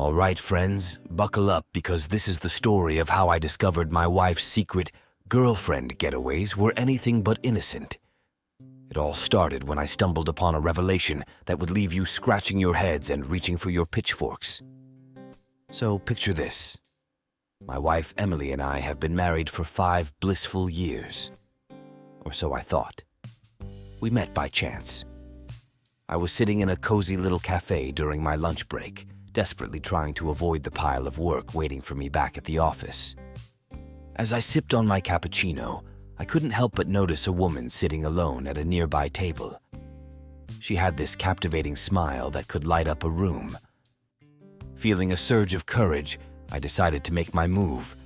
All right, friends, buckle up because this is the story of how I discovered my wife's secret girlfriend getaways were anything but innocent. It all started when I stumbled upon a revelation that would leave you scratching your heads and reaching for your pitchforks. So picture this. My wife Emily and I have been married for 5 blissful years. Or so I thought. We met by chance. I was sitting in a cozy little cafe during my lunch break, desperately trying to avoid the pile of work waiting for me back at the office. As I sipped on my cappuccino, I couldn't help but notice a woman sitting alone at a nearby table. She had this captivating smile that could light up a room. Feeling a surge of courage, I decided to make my move.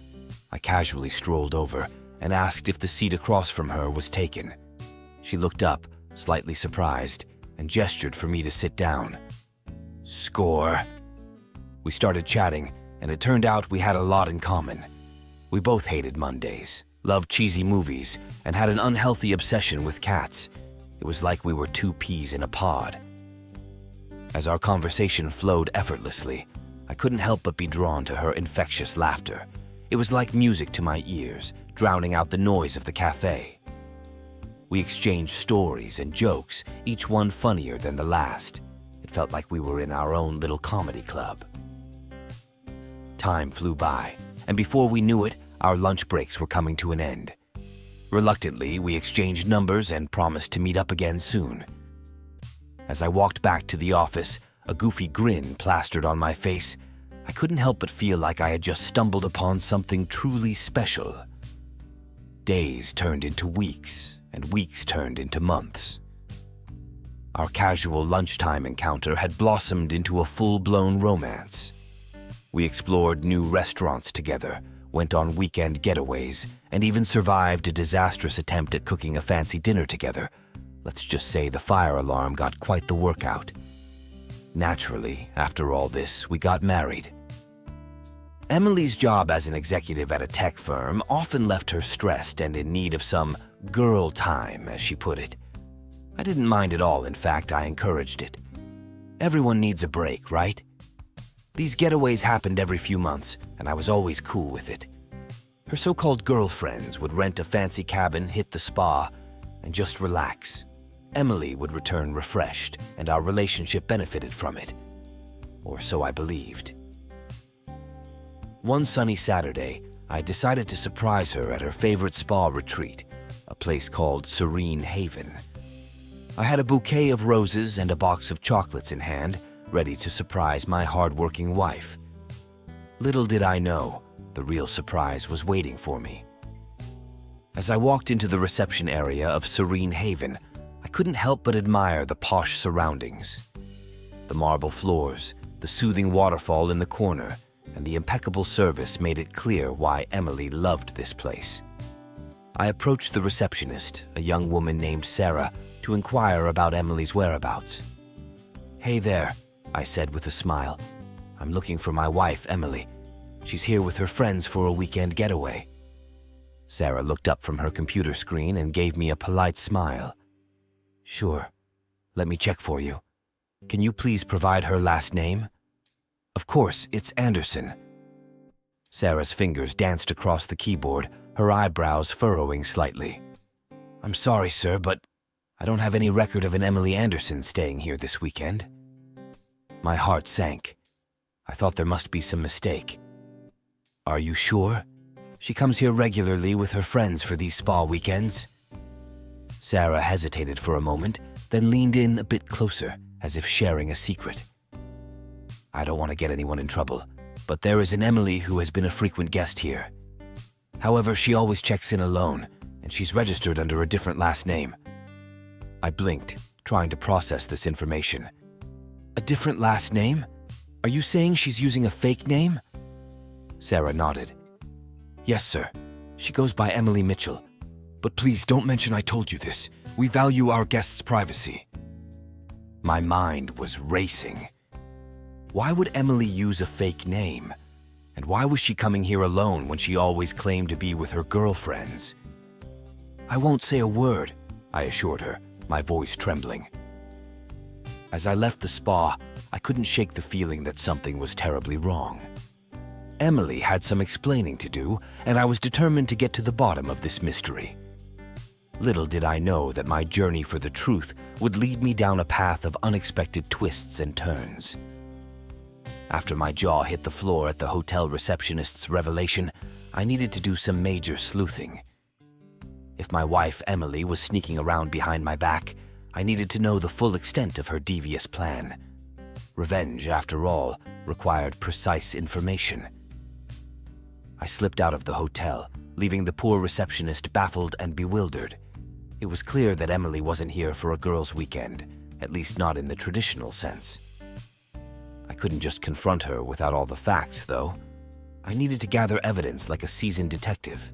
I casually strolled over and asked if the seat across from her was taken. She looked up, slightly surprised, and gestured for me to sit down. Score. We started chatting, and it turned out we had a lot in common. We both hated Mondays, loved cheesy movies, and had an unhealthy obsession with cats. It was like we were 2 peas in a pod. As our conversation flowed effortlessly, I couldn't help but be drawn to her infectious laughter. It was like music to my ears, drowning out the noise of the cafe. We exchanged stories and jokes, each one funnier than the last. It felt like we were in our own little comedy club. Time flew by, and before we knew it, our lunch breaks were coming to an end. Reluctantly, we exchanged numbers and promised to meet up again soon. As I walked back to the office, a goofy grin plastered on my face. I couldn't help but feel like I had just stumbled upon something truly special. Days turned into weeks, and weeks turned into months. Our casual lunchtime encounter had blossomed into a full-blown romance. We explored new restaurants together, went on weekend getaways, and even survived a disastrous attempt at cooking a fancy dinner together. Let's just say the fire alarm got quite the workout. Naturally, after all this, we got married. Emily's job as an executive at a tech firm often left her stressed and in need of some girl time, as she put it. I didn't mind at all, in fact, I encouraged it. Everyone needs a break, right? These getaways happened every few months, and I was always cool with it. Her so-called girlfriends would rent a fancy cabin, hit the spa, and just relax. Emily would return refreshed, and our relationship benefited from it. Or so I believed. One sunny Saturday, I decided to surprise her at her favorite spa retreat, a place called Serene Haven. I had a bouquet of roses and a box of chocolates in hand, ready to surprise my hardworking wife. Little did I know, the real surprise was waiting for me. As I walked into the reception area of Serene Haven, I couldn't help but admire the posh surroundings. The marble floors, the soothing waterfall in the corner, and the impeccable service made it clear why Emily loved this place. I approached the receptionist, a young woman named Sarah, to inquire about Emily's whereabouts. "Hey there," I said with a smile. "I'm looking for my wife, Emily. She's here with her friends for a weekend getaway." Sarah looked up from her computer screen and gave me a polite smile. "Sure. Let me check for you. Can you please provide her last name?" "Of course, it's Anderson." Sarah's fingers danced across the keyboard, her eyebrows furrowing slightly. "I'm sorry, sir, but I don't have any record of an Emily Anderson staying here this weekend." My heart sank. I thought there must be some mistake. "Are you sure? She comes here regularly with her friends for these spa weekends." Sarah hesitated for a moment, then leaned in a bit closer, as if sharing a secret. "I don't want to get anyone in trouble, but there is an Emily who has been a frequent guest here. However, she always checks in alone, and she's registered under a different last name." I blinked, trying to process this information. "A different last name? Are you saying she's using a fake name?" Sarah nodded. "Yes, sir. She goes by Emily Mitchell. But please don't mention I told you this. We value our guests' privacy." My mind was racing. Why would Emily use a fake name? And why was she coming here alone when she always claimed to be with her girlfriends? "I won't say a word," I assured her, my voice trembling. As I left the spa, I couldn't shake the feeling that something was terribly wrong. Emily had some explaining to do, and I was determined to get to the bottom of this mystery. Little did I know that my journey for the truth would lead me down a path of unexpected twists and turns. After my jaw hit the floor at the hotel receptionist's revelation, I needed to do some major sleuthing. If my wife, Emily, was sneaking around behind my back, I needed to know the full extent of her devious plan. Revenge, after all, required precise information. I slipped out of the hotel, leaving the poor receptionist baffled and bewildered. It was clear that Emily wasn't here for a girls' weekend, at least not in the traditional sense. I couldn't just confront her without all the facts, though. I needed to gather evidence like a seasoned detective.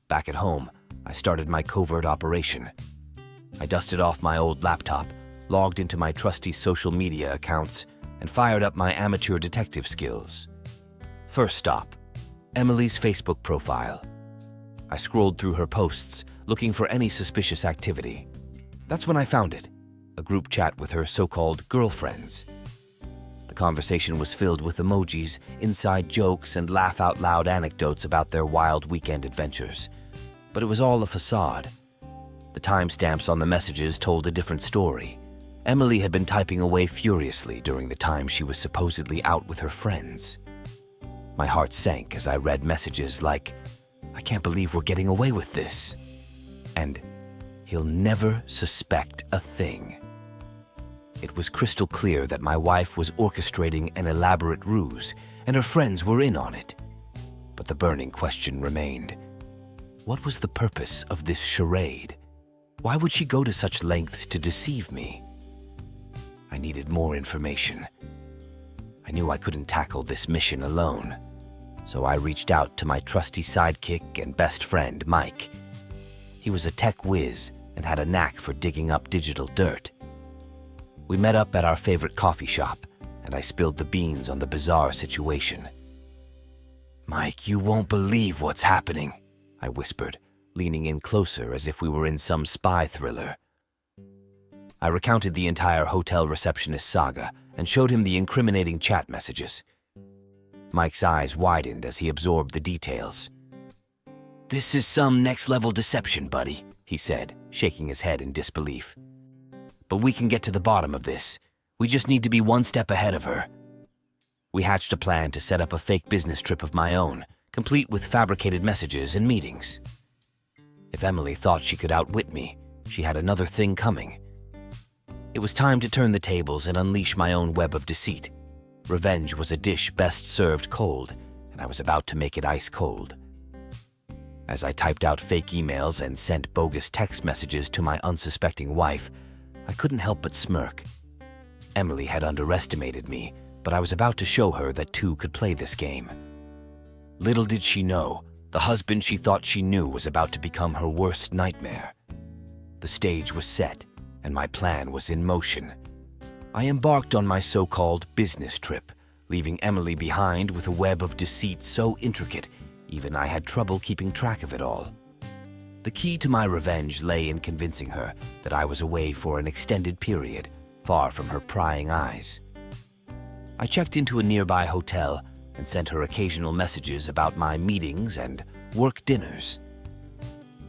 Back at home, I started my covert operation. I dusted off my old laptop, logged into my trusty social media accounts, and fired up my amateur detective skills. First stop, Emily's Facebook profile. I scrolled through her posts, looking for any suspicious activity. That's when I found it, a group chat with her so-called girlfriends. The conversation was filled with emojis, inside jokes, and laugh-out-loud anecdotes about their wild weekend adventures. But it was all a facade. The timestamps on the messages told a different story. Emily had been typing away furiously during the time she was supposedly out with her friends. My heart sank as I read messages like, "I can't believe we're getting away with this," and "He'll never suspect a thing." It was crystal clear that my wife was orchestrating an elaborate ruse, and her friends were in on it. But the burning question remained. What was the purpose of this charade? Why would she go to such lengths to deceive me? I needed more information. I knew I couldn't tackle this mission alone, so I reached out to my trusty sidekick and best friend, Mike. He was a tech whiz and had a knack for digging up digital dirt. We met up at our favorite coffee shop, and I spilled the beans on the bizarre situation. "Mike, you won't believe what's happening," I whispered, leaning in closer as if we were in some spy thriller. I recounted the entire hotel receptionist saga and showed him the incriminating chat messages. Mike's eyes widened as he absorbed the details. "This is some next-level deception, buddy," he said, shaking his head in disbelief. "But we can get to the bottom of this. We just need to be one step ahead of her." We hatched a plan to set up a fake business trip of my own, complete with fabricated messages and meetings. If Emily thought she could outwit me, she had another thing coming. It was time to turn the tables and unleash my own web of deceit. Revenge was a dish best served cold, and I was about to make it ice cold. As I typed out fake emails and sent bogus text messages to my unsuspecting wife, I couldn't help but smirk. Emily had underestimated me, but I was about to show her that two could play this game. Little did she know, the husband she thought she knew was about to become her worst nightmare. The stage was set, and my plan was in motion. I embarked on my so-called business trip, leaving Emily behind with a web of deceit so intricate, even I had trouble keeping track of it all. The key to my revenge lay in convincing her that I was away for an extended period, far from her prying eyes. I checked into a nearby hotel and sent her occasional messages about my meetings and work dinners.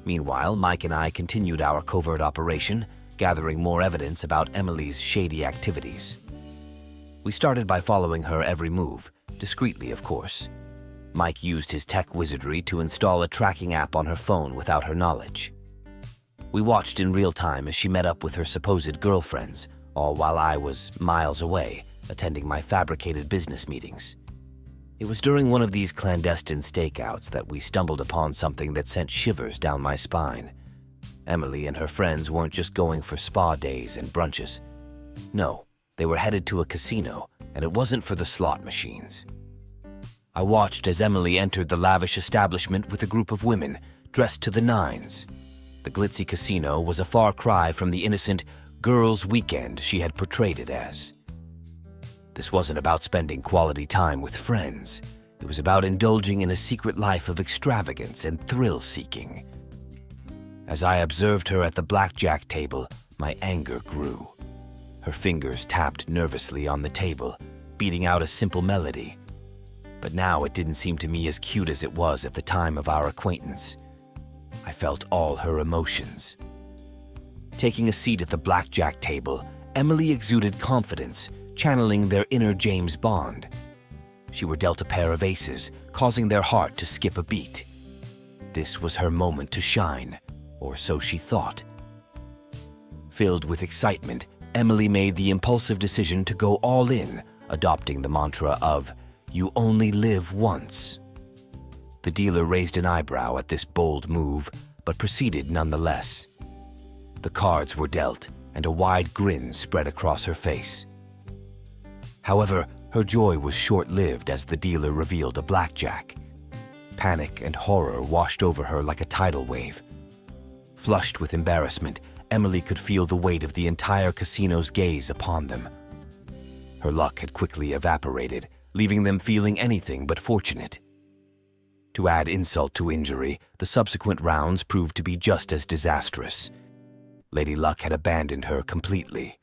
Meanwhile, Mike and I continued our covert operation, gathering more evidence about Emily's shady activities. We started by following her every move, discreetly of course. Mike used his tech wizardry to install a tracking app on her phone without her knowledge. We watched in real time as she met up with her supposed girlfriends, all while I was miles away, attending my fabricated business meetings. It was during one of these clandestine stakeouts that we stumbled upon something that sent shivers down my spine. Emily and her friends weren't just going for spa days and brunches. No, they were headed to a casino, and it wasn't for the slot machines. I watched as Emily entered the lavish establishment with a group of women dressed to the nines. The glitzy casino was a far cry from the innocent girls' weekend she had portrayed it as. This wasn't about spending quality time with friends. It was about indulging in a secret life of extravagance and thrill-seeking. As I observed her at the blackjack table, my anger grew. Her fingers tapped nervously on the table, beating out a simple melody. But now it didn't seem to me as cute as it was at the time of our acquaintance. I felt all her emotions. Taking a seat at the blackjack table, Emily exuded confidence, channeling their inner James Bond. She were dealt a pair of aces, causing their heart to skip a beat. This was her moment to shine, or so she thought. Filled with excitement, Emily made the impulsive decision to go all in, adopting the mantra of, "You only live once." The dealer raised an eyebrow at this bold move, but proceeded nonetheless. The cards were dealt, and a wide grin spread across her face. However, her joy was short-lived as the dealer revealed a blackjack. Panic and horror washed over her like a tidal wave. Flushed with embarrassment, Emily could feel the weight of the entire casino's gaze upon them. Her luck had quickly evaporated, leaving them feeling anything but fortunate. To add insult to injury, the subsequent rounds proved to be just as disastrous. Lady Luck had abandoned her completely.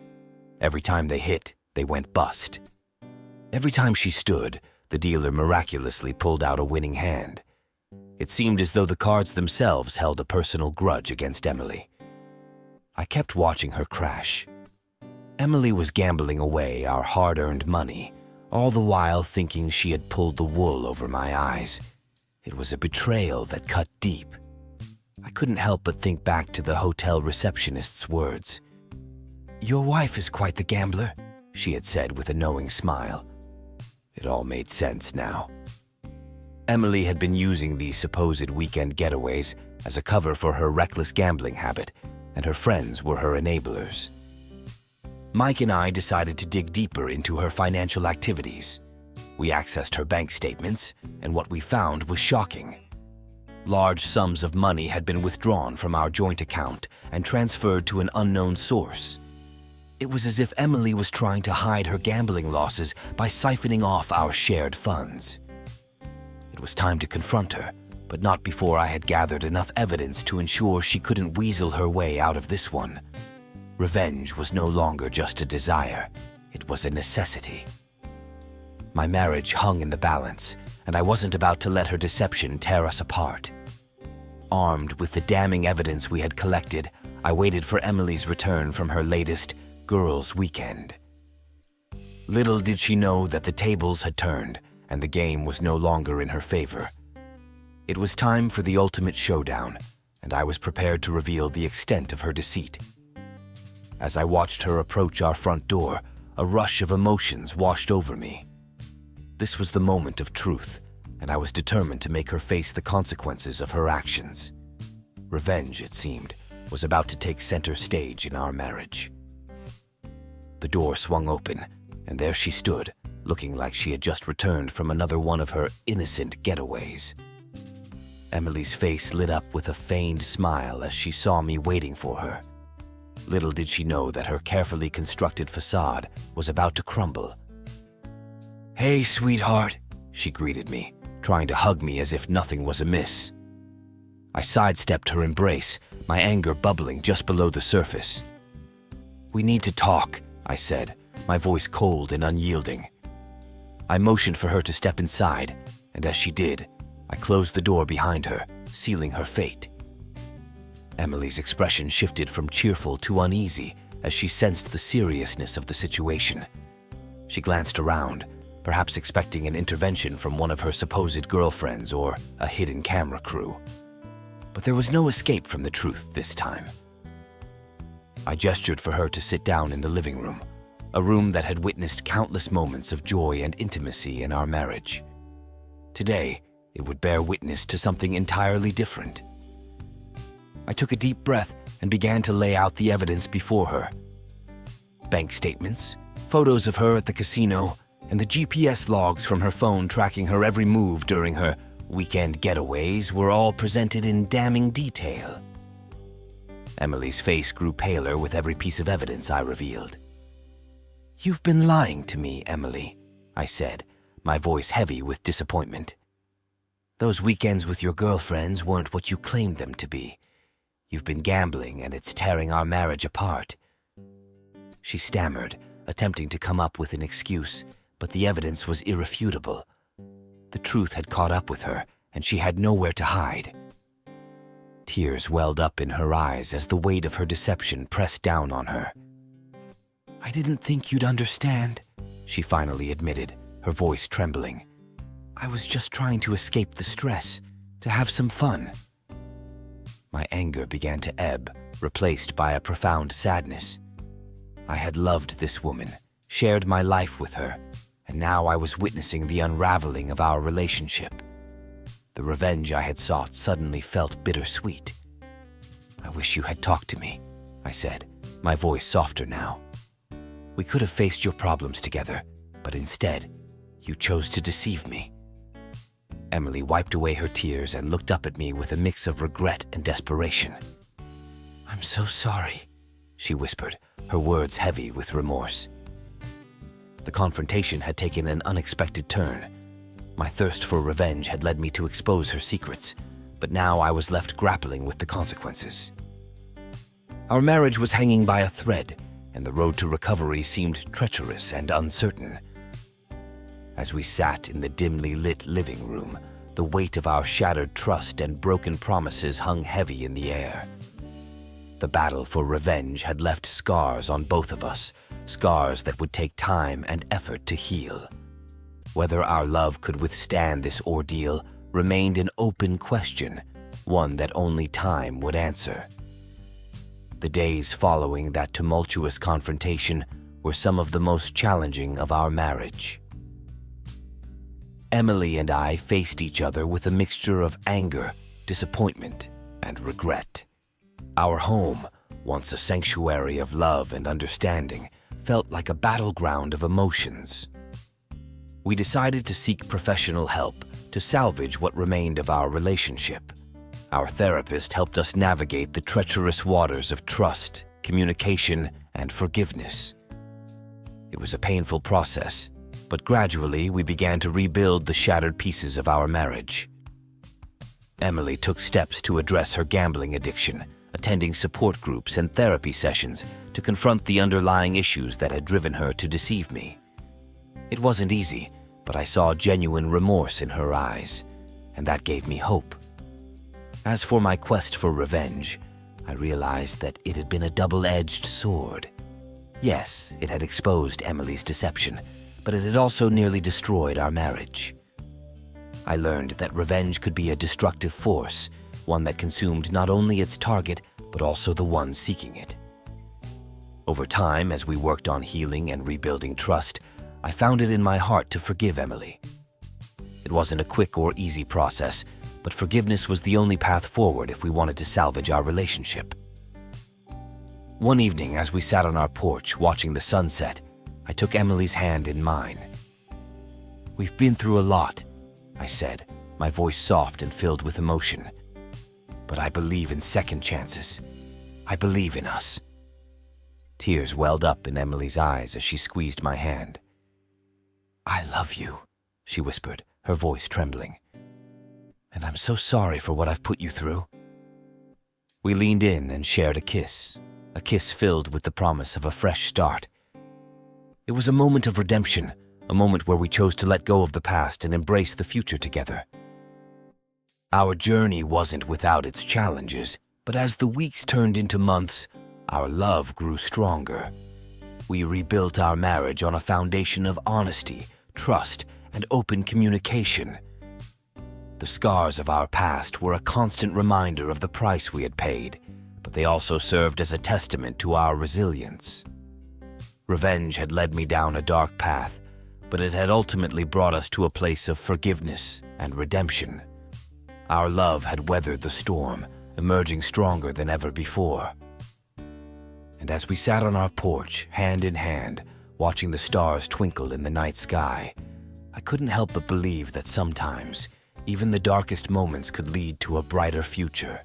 Every time they hit, they went bust. Every time she stood, the dealer miraculously pulled out a winning hand. It seemed as though the cards themselves held a personal grudge against Emily. I kept watching her crash. Emily was gambling away our hard-earned money, all the while thinking she had pulled the wool over my eyes. It was a betrayal that cut deep. I couldn't help but think back to the hotel receptionist's words. "Your wife is quite the gambler," she had said with a knowing smile. It all made sense now. Emily had been using these supposed weekend getaways as a cover for her reckless gambling habit, and her friends were her enablers. Mike and I decided to dig deeper into her financial activities. We accessed her bank statements, and what we found was shocking. Large sums of money had been withdrawn from our joint account and transferred to an unknown source. It was as if Emily was trying to hide her gambling losses by siphoning off our shared funds. It was time to confront her, but not before I had gathered enough evidence to ensure she couldn't weasel her way out of this one. Revenge was no longer just a desire, it was a necessity. My marriage hung in the balance, and I wasn't about to let her deception tear us apart. Armed with the damning evidence we had collected, I waited for Emily's return from her latest girls' weekend. Little did she know that the tables had turned, and the game was no longer in her favor. It was time for the ultimate showdown, and I was prepared to reveal the extent of her deceit. As I watched her approach our front door, a rush of emotions washed over me. This was the moment of truth, and I was determined to make her face the consequences of her actions. Revenge, it seemed, was about to take center stage in our marriage. The door swung open, and there she stood, looking like she had just returned from another one of her innocent getaways. Emily's face lit up with a feigned smile as she saw me waiting for her. Little did she know that her carefully constructed facade was about to crumble. "Hey, sweetheart," she greeted me, trying to hug me as if nothing was amiss. I sidestepped her embrace, my anger bubbling just below the surface. "We need to talk," I said, my voice cold and unyielding. I motioned for her to step inside, and as she did, I closed the door behind her, sealing her fate. Emily's expression shifted from cheerful to uneasy as she sensed the seriousness of the situation. She glanced around, perhaps expecting an intervention from one of her supposed girlfriends or a hidden camera crew. But there was no escape from the truth this time. I gestured for her to sit down in the living room, a room that had witnessed countless moments of joy and intimacy in our marriage. Today, it would bear witness to something entirely different. I took a deep breath and began to lay out the evidence before her. Bank statements, photos of her at the casino, and the GPS logs from her phone tracking her every move during her weekend getaways were all presented in damning detail. Emily's face grew paler with every piece of evidence I revealed. "You've been lying to me, Emily," I said, my voice heavy with disappointment. "Those weekends with your girlfriends weren't what you claimed them to be. You've been gambling, and it's tearing our marriage apart." she stammered, attempting to come up with an excuse, but the evidence was irrefutable. The truth had caught up with her, and she had nowhere to hide. Tears welled up in her eyes as the weight of her deception pressed down on her. "I didn't think you'd understand," she finally admitted, her voice trembling. "I was just trying to escape the stress, to have some fun." My anger began to ebb, replaced by a profound sadness. I had loved this woman, shared my life with her, and now I was witnessing the unraveling of our relationship. The revenge I had sought suddenly felt bittersweet. "I wish you had talked to me," I said, my voice softer now. "We could have faced your problems together, but instead, you chose to deceive me." Emily wiped away her tears and looked up at me with a mix of regret and desperation. "I'm so sorry," she whispered, her words heavy with remorse. The confrontation had taken an unexpected turn. My thirst for revenge had led me to expose her secrets, but now I was left grappling with the consequences. Our marriage was hanging by a thread, and the road to recovery seemed treacherous and uncertain. As we sat in the dimly lit living room, the weight of our shattered trust and broken promises hung heavy in the air. The battle for revenge had left scars on both of us, scars that would take time and effort to heal. Whether our love could withstand this ordeal remained an open question, one that only time would answer. The days following that tumultuous confrontation were some of the most challenging of our marriage. Emily and I faced each other with a mixture of anger, disappointment, and regret. Our home, once a sanctuary of love and understanding, felt like a battleground of emotions. We decided to seek professional help to salvage what remained of our relationship. Our therapist helped us navigate the treacherous waters of trust, communication, and forgiveness. It was a painful process, but gradually we began to rebuild the shattered pieces of our marriage. Emily took steps to address her gambling addiction, attending support groups and therapy sessions to confront the underlying issues that had driven her to deceive me. It wasn't easy, but I saw genuine remorse in her eyes, and that gave me hope. As for my quest for revenge, I realized that it had been a double-edged sword. Yes, it had exposed Emily's deception, but it had also nearly destroyed our marriage. I learned that revenge could be a destructive force, one that consumed not only its target, but also the one seeking it. Over time, as we worked on healing and rebuilding trust, I found it in my heart to forgive Emily. It wasn't a quick or easy process, but forgiveness was the only path forward if we wanted to salvage our relationship. One evening, as we sat on our porch watching the sunset, I took Emily's hand in mine. "We've been through a lot," I said, my voice soft and filled with emotion. "But I believe in second chances. I believe in us." Tears welled up in Emily's eyes as she squeezed my hand. "I love you," she whispered, her voice trembling. "And I'm so sorry for what I've put you through." We leaned in and shared a kiss filled with the promise of a fresh start. It was a moment of redemption, a moment where we chose to let go of the past and embrace the future together. Our journey wasn't without its challenges, but as the weeks turned into months, our love grew stronger. We rebuilt our marriage on a foundation of honesty, trust, and open communication. The scars of our past were a constant reminder of the price we had paid, but they also served as a testament to our resilience. Revenge had led me down a dark path, but it had ultimately brought us to a place of forgiveness and redemption. Our love had weathered the storm, emerging stronger than ever before. And as we sat on our porch, hand in hand, watching the stars twinkle in the night sky, I couldn't help but believe that sometimes, even the darkest moments could lead to a brighter future.